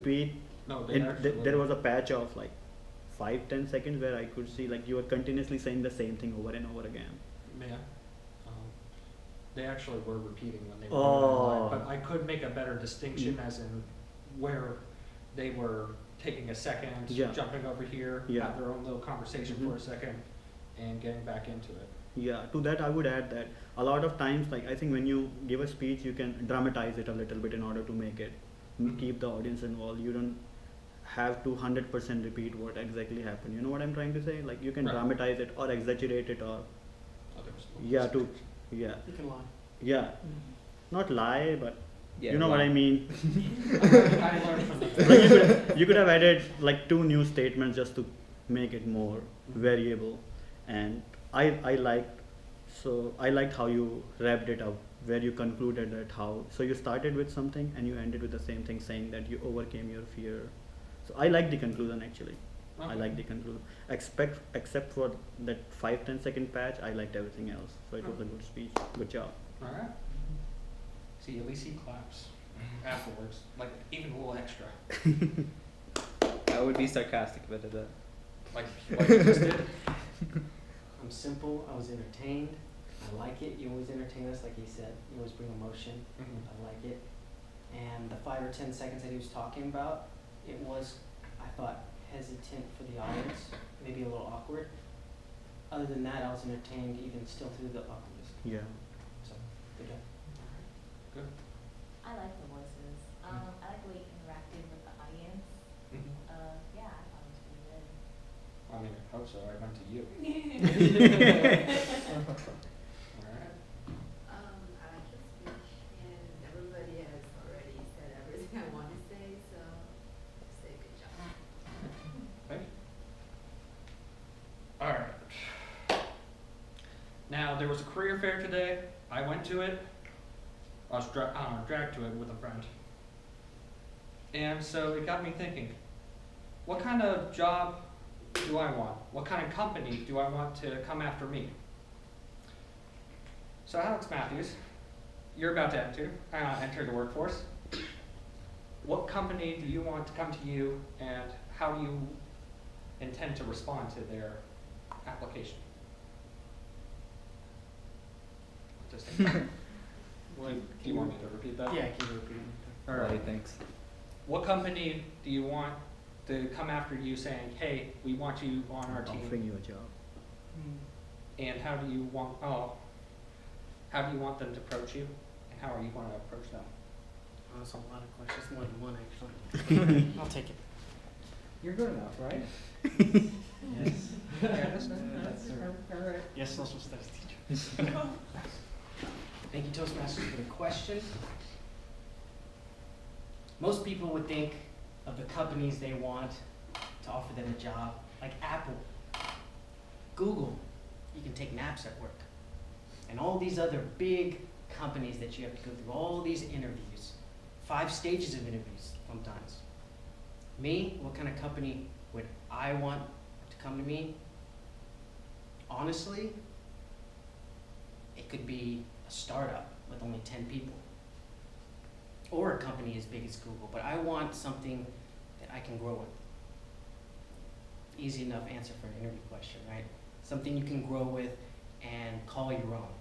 tweet, No, they actually there was a patch of like 5-10 seconds where I could see like you were continuously saying the same thing over and over again. Yeah. They actually were repeating when they were doing it live, but I could make a better distinction as in where they were taking a second, jumping over here, have their own little conversation for a second, and getting back into it. Yeah, to that I would add that a lot of times, like I think when you give a speech, you can dramatize it a little bit in order to make it keep the audience involved. You don't have to 100% repeat what exactly happened. You know what I'm trying to say? Like you can dramatize it or exaggerate it or you can lie. Yeah, not lie, but yeah, you know what I mean. I learned from that. You could have added like 2 new statements just to make it more variable, and I liked how you wrapped it up, where you concluded that so you started with something and you ended with the same thing, saying that you overcame your fear. So I like the conclusion actually. I like the conclusion. Except for that 5-10 second patch, I liked everything else. So it was a good speech. Good job. All right. See, at least he claps afterwards, like even a little extra. I would be sarcastic if I did that. Like you just did. I'm simple. I was entertained. I like it. You always entertain us, like he said. You always bring emotion. I like it. And the 5 or 10 seconds that he was talking about, it was, I thought, hesitant for the audience, maybe a little awkward. Other than that, I was entertained even still through the awkwardness. Yeah. So, good job. Good. I like the voices. I like the way you interacted with the audience. Yeah, I thought it was pretty good. I mean, I hope so. I went to you. All right. I like the speech, and everybody has already said everything I want to say, so say good job. Thank you. All right. Now, there was a career fair today. I went to it. I was dragged to it with a friend. And so it got me thinking, what kind of job do I want? What kind of company do I want to come after me? So Alex Matthews, you're about to enter the workforce. What company do you want to come to you, and how do you intend to respond to their application? Do you want me to repeat that? Yeah, can you repeat it? All What he right. thinks. What company do you want to come after you saying, hey, we want you on our team? Offering you a job. And how do you want them to approach you? And how are you going to approach them? Oh, that's a lot of questions, more than one actually. I'll take it. You're good enough, right? Yes. Yes. All right. Yes, social studies teacher. Thank you, Toastmasters, for the question. Most people would think of the companies they want to offer them a job, like Apple, Google. You can take naps at work. And all these other big companies that you have to go through, all these interviews, 5 stages of interviews sometimes. Me, what kind of company would I want to come to me? Honestly, it could be a startup with only 10 people, or a company as big as Google, but I want something that I can grow with. Easy enough answer for an interview question, right? Something you can grow with and call your own.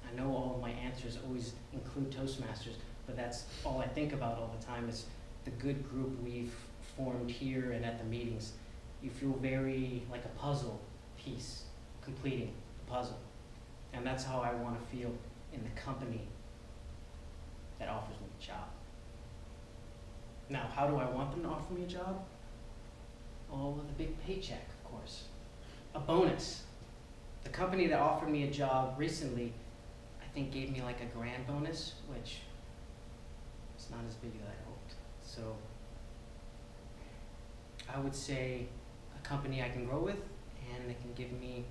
I know all of my answers always include Toastmasters, but that's all I think about all the time is the good group we've formed here and at the meetings. You feel very like a puzzle piece, completing the puzzle. And that's how I want to feel in the company that offers me a job. Now, how do I want them to offer me a job? Oh, with a big paycheck, of course. A bonus. The company that offered me a job recently, I think gave me like a grand bonus, which is not as big as I hoped. So I would say a company I can grow with, and it can give me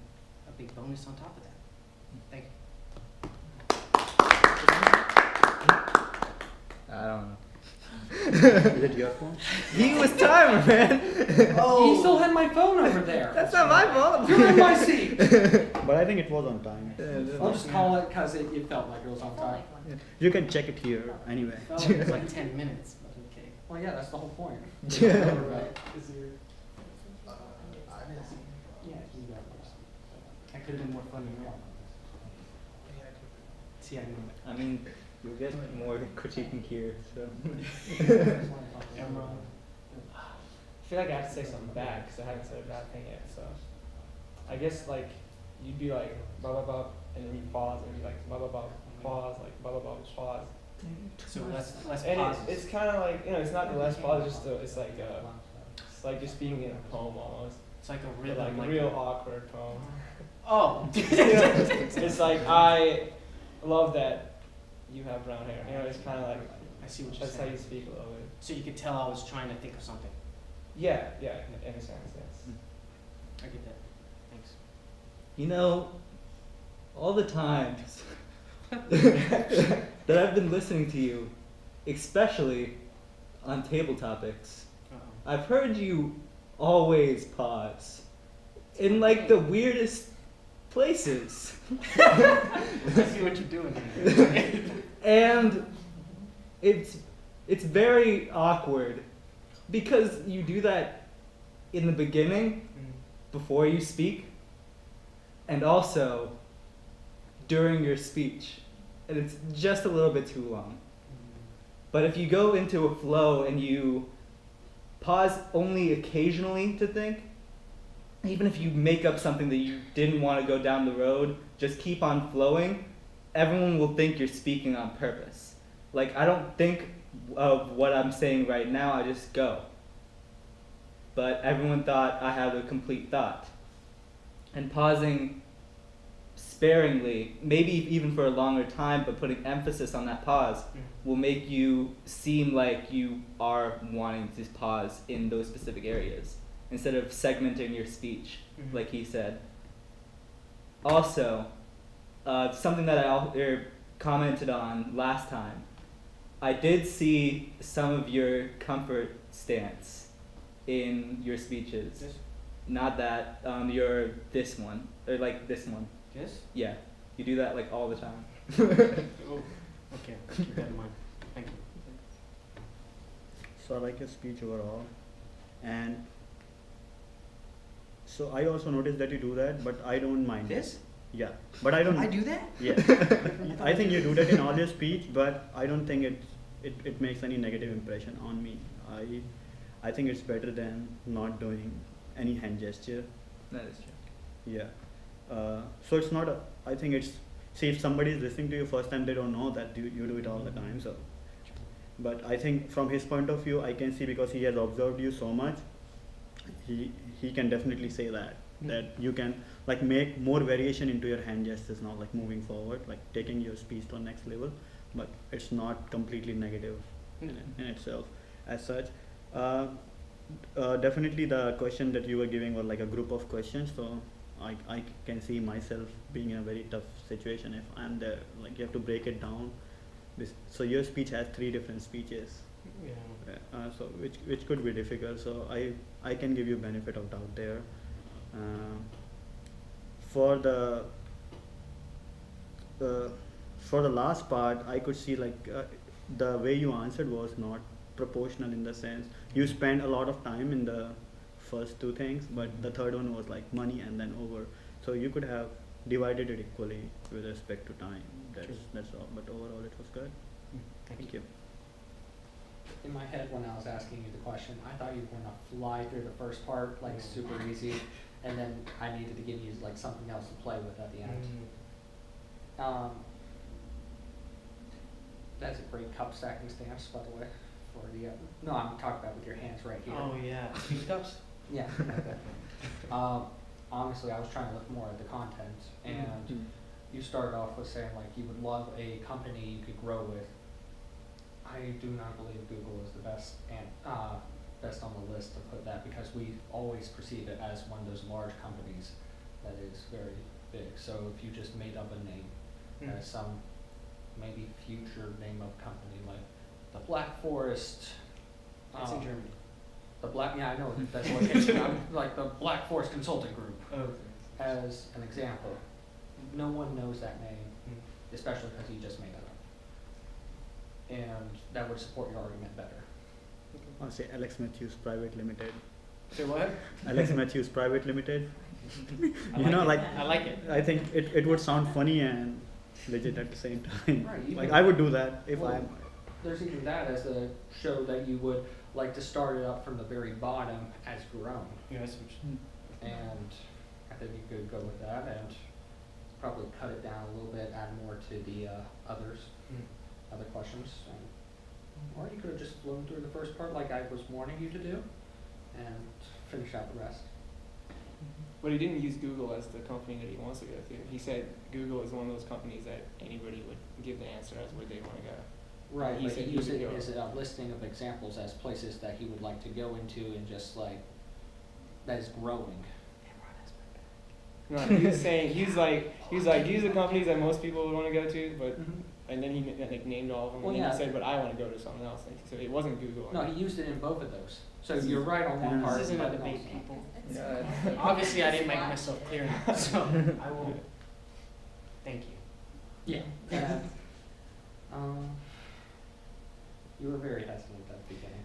a big bonus on top of that. Thank you. I don't know. Is it your phone? He was timer, man. You still had my phone over there. That's not my fault. You're in my seat. But I think it was on time. I'll just call it because it felt like it was on I time. like one. You can check it here anyway. It felt like it was like 10 minutes, but okay. Well, yeah, that's the whole point. Yeah. Right. Is there, I didn't see. Yeah, you got this. that could have been more fun than real. See, I knew it. I mean, you'll get more critiquing here, so. Emerald. I feel like I have to say something bad because I haven't said a bad thing yet. So I guess like you'd be like blah blah blah, and then you pause and be like blah blah blah, pause, like blah blah blah, pause. So less And pauses. it's kind of like, you know, it's not the less pause, it's like just speaking in a poem almost. It's like a But rhythm. like a real awkward poem. Oh. It's like I love that you have brown hair. You know, it's kind of like I see what you're that's how saying. you speak a little bit. So you could tell I was trying to think of something. Yeah, in a sense, yes. I get that. Thanks. You know, all the times that I've been listening to you, especially on table topics, Uh-oh. I've heard you always pause in like the weirdest places. I see what you're doing here. And it's very awkward because you do that in the beginning before you speak and also during your speech, and it's just a little bit too long. But if you go into a flow and you pause only occasionally to think, even if you make up something that you didn't want to go down the road, just keep on flowing, everyone will think you're speaking on purpose. Like, I don't think of what I'm saying right now, I just go. But everyone thought I had a complete thought. And pausing sparingly, maybe even for a longer time, but putting emphasis on that pause will make you seem like you are wanting to pause in those specific areas instead of segmenting your speech, like he said. Also, something that I commented on last time, I did see some of your comfort stance in your speeches. This? Not that, your this one, or like this one. This? Yeah, you do that like all the time. Oh. Okay, keep that in mind. Thank you. So I like your speech overall, and so I also noticed that you do that, but I don't mind This? it. Yeah, but I don't. I do that? Yeah, I think you do that in all your speech, but I don't think it makes any negative impression on me. I think it's better than not doing any hand gesture. That is true. Yeah. So it's not a, I think it's, see, if somebody is listening to you first time, they don't know that you do it all the time. So, but I think from his point of view, I can see, because he has observed you so much, he can definitely say that you can like make more variation into your hand gestures now, like moving forward, like taking your speech to the next level, but it's not completely negative in itself as such. Definitely the question that you were giving were like a group of questions, so I can see myself being in a very tough situation if I'm there. Like, you have to break it down. So your speech has 3 different speeches, Yeah. so which could be difficult. So I can give you benefit of doubt there. For the last part, I could see like the way you answered was not proportional, in the sense you spent a lot of time in the first 2 things, but the third one was like money and then over. So you could have divided it equally with respect to time. That's all. But overall, it was good. Thank you. In my head, when I was asking you the question, I thought you were gonna fly through the first part like super easy, and then I needed to give you like something else to play with at the end. That's a great cup stacking stance, by the way. For the no, I'm talking about with your hands right here. Oh yeah. Speed cups? Yeah, like that. Honestly, I was trying to look more at the content, and you started off with saying like you would love a company you could grow with. I do not believe Google is the best and best on the list to put that, because we always perceive it as one of those large companies that is very big. So if you just made up a name as some maybe future name of company, like the Black Forest. That's in Germany. The Black, yeah, I know that's location. Like the Black Forest Consulting Group, Oh. as an example. No one knows that name, especially because you just made that up. And that would support your argument better. I'll say Alex Matthews Private Limited. Say what? Alex Matthews Private Limited. I You like know, it. like I like it. I think it would sound funny and legit at the same time. Right, Like even- I would do that if Well, I'm. There's even that as a show that you would like to start it up from the very bottom as grown. Yes, And I think you could go with that and probably cut it down a little bit, add more to the other questions. Or you could have just flown through the first part like I was warning you to do and finish out the rest. But he didn't use Google as the company that he wants to go to. He said Google is one of those companies that anybody would give the answer as where they want to go. Right, He but said he he used would it go. as a listing of examples as places that he would like to go into and just like, that is growing. No, he was saying these are the companies that most people would want to go to, but and then he like named all of them, Well, and then yeah. he said, but I want to go to something else. And so it wasn't Google. No, he used it in both of those. So you're right on one Yeah. part. This isn't a but debate, also- people. Yeah. Obviously, I didn't make myself clear enough, so I will. Thank you. Yeah. And, you were very hesitant at the beginning.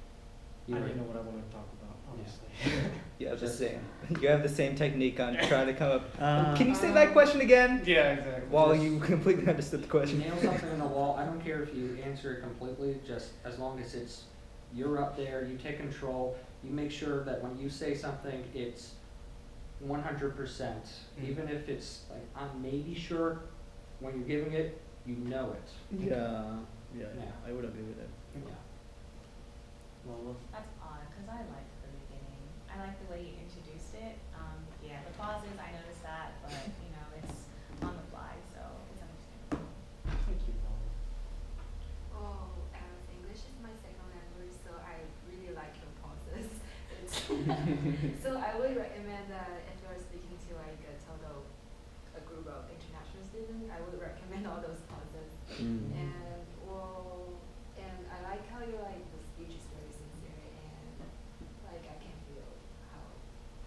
You I were- didn't know what I wanted to talk about, honestly. You have the Just- same. You have the same technique on trying to come up. Uh, Can you say that question again? Yeah, exactly. While you completely understood the You question. nail something on the wall, I don't care if you answer it completely, just as long as it's, you're up there, you take control, you make sure that when you say something, it's 100%. Even if it's like, I'm maybe sure, when you're giving it, you know it. Yeah, yeah, Yeah. I would agree with that. Yeah. Lola. That's odd, because I liked the beginning. I like the way you introduced it. Yeah, the pauses, I noticed that, but, it's on the fly, so it's understandable. Thank you, Lola. Oh, as English is my second language, so I really like your pauses. So I would recommend that if you're speaking to like a group of international students, I would recommend all those pauses. Mm. And I like how you like the speech is very sincere and like I can feel how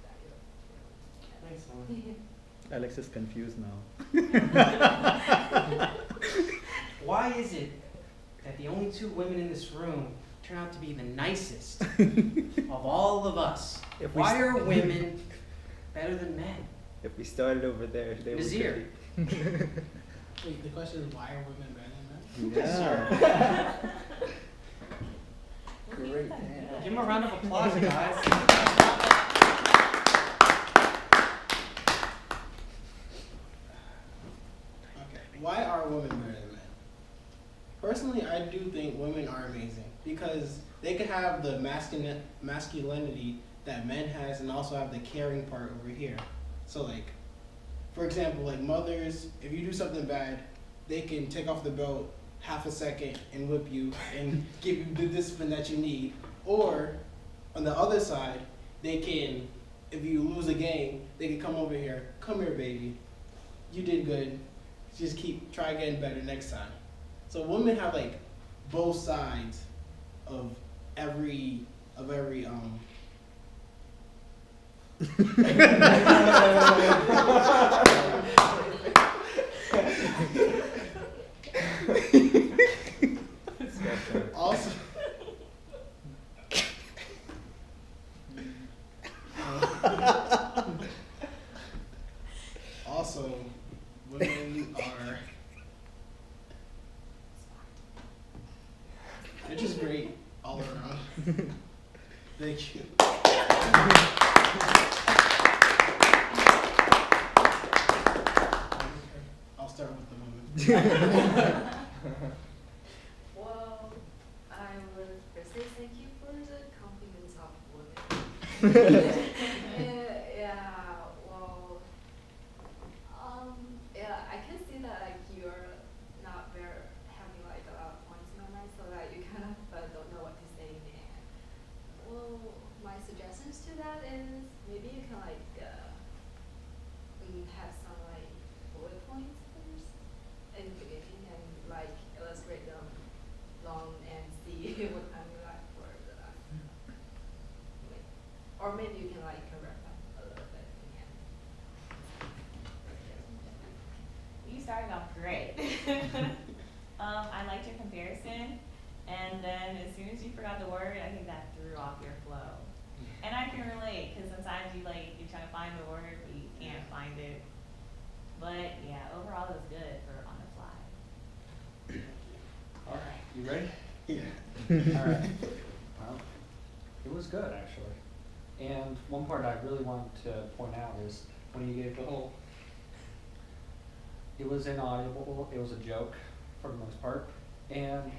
that you're feeling. Thanks, Lola. Alex is confused now. Why is it that the only two women in this room turn out to be the nicest of all of us? If we Why s- are women better than men? If we started over there, they would. Nazir. Wait, the question is why are women better than men? Yeah. Great. Give him a round of applause, guys. Okay. Why are women better than men? Personally, I do think women are amazing because they can have the masculinity that men has and also have the caring part over here. So like, for example, like mothers, if you do something bad, they can take off the belt half a second and whip you and give you the discipline that you need. Or on the other side, they can, if you lose a game, they can come over here, come here baby, you did good, just try getting better next time. So women have like both sides of every also also women are they're just great all around. Thank you. I'll start with the women. Well, I would first say thank you for the compliments of women. Yeah, I can see that like you're not very having like a lot of points in your mind, so that you kind of don't know what to say in the end. Well, my suggestions to that is maybe you can like have some like bullet points first in the beginning and like illustrate them long and see what kind you like for the last. Or maybe you can like correct them a little bit in the end. You started off great. I liked your comparison. And then as soon as you forgot the word, I think that threw off your flow. And I can relate, because sometimes you're trying to find the word, but you can't find it. But yeah, overall it was good for on the fly. All right, you ready? Yeah. All right. Well, it was good actually. And one part I really wanted to point out is when you gave the whole, it was inaudible, it was a joke for the most part, and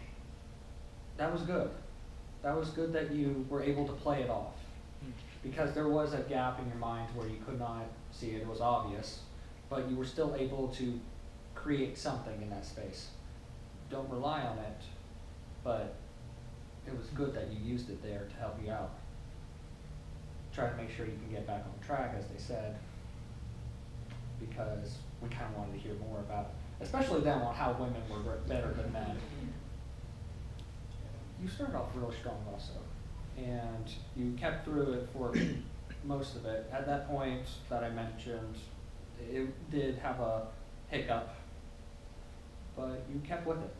that was good. That was good that you were able to play it off. Because there was a gap in your mind where you could not see it, it was obvious, but you were still able to create something in that space. Don't rely on it, but it was good that you used it there to help you out. Try to make sure you can get back on track, as they said, because we kind of wanted to hear more about, especially them, on how women were better than men. You started off real strong also, and you kept through it for most of it. At that point that I mentioned, it did have a hiccup, but you kept with it,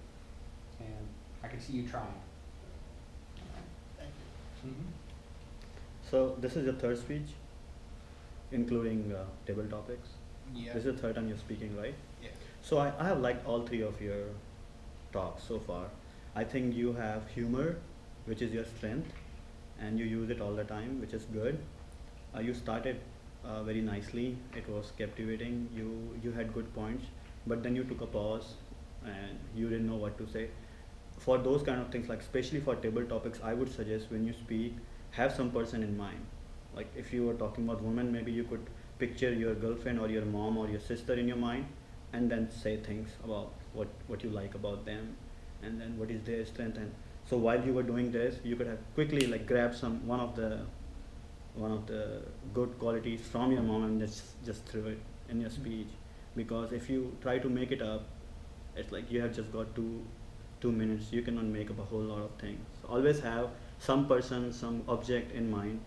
and I could see you trying. Thank you. So this is your third speech, including table topics. Yeah. This is the third time you're speaking, right? Yeah. So I have liked all three of your talks so far. I think you have humor, which is your strength, and you use it all the time, which is good. You started very nicely. It was captivating. You had good points, but then you took a pause, and you didn't know what to say. For those kind of things, like especially for table topics, I would suggest when you speak, have some person in mind. Like if you were talking about women, maybe you could picture your girlfriend or your mom or your sister in your mind, and then say things about what you like about them, and then what is their strength. And so while you were doing this, you could have quickly grab one of the good qualities from your mom and just throw it in your speech. Because if you try to make it up, it's like you have just got two minutes. You cannot make up a whole lot of things. So always have some person, some object in mind,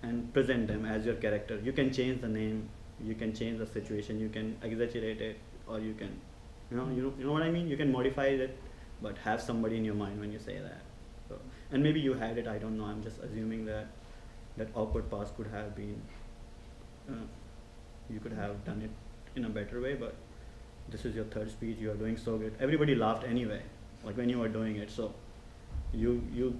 and present them as your character. You can change the name, you can change the situation, you can exaggerate it, or you can, you know what I mean. You can modify it, but have somebody in your mind when you say that. So, and maybe you had it. I don't know. I'm just assuming that awkward pause could have been. You could have done it in a better way, but this is your third speech. You are doing so good. Everybody laughed anyway, like when you were doing it. So you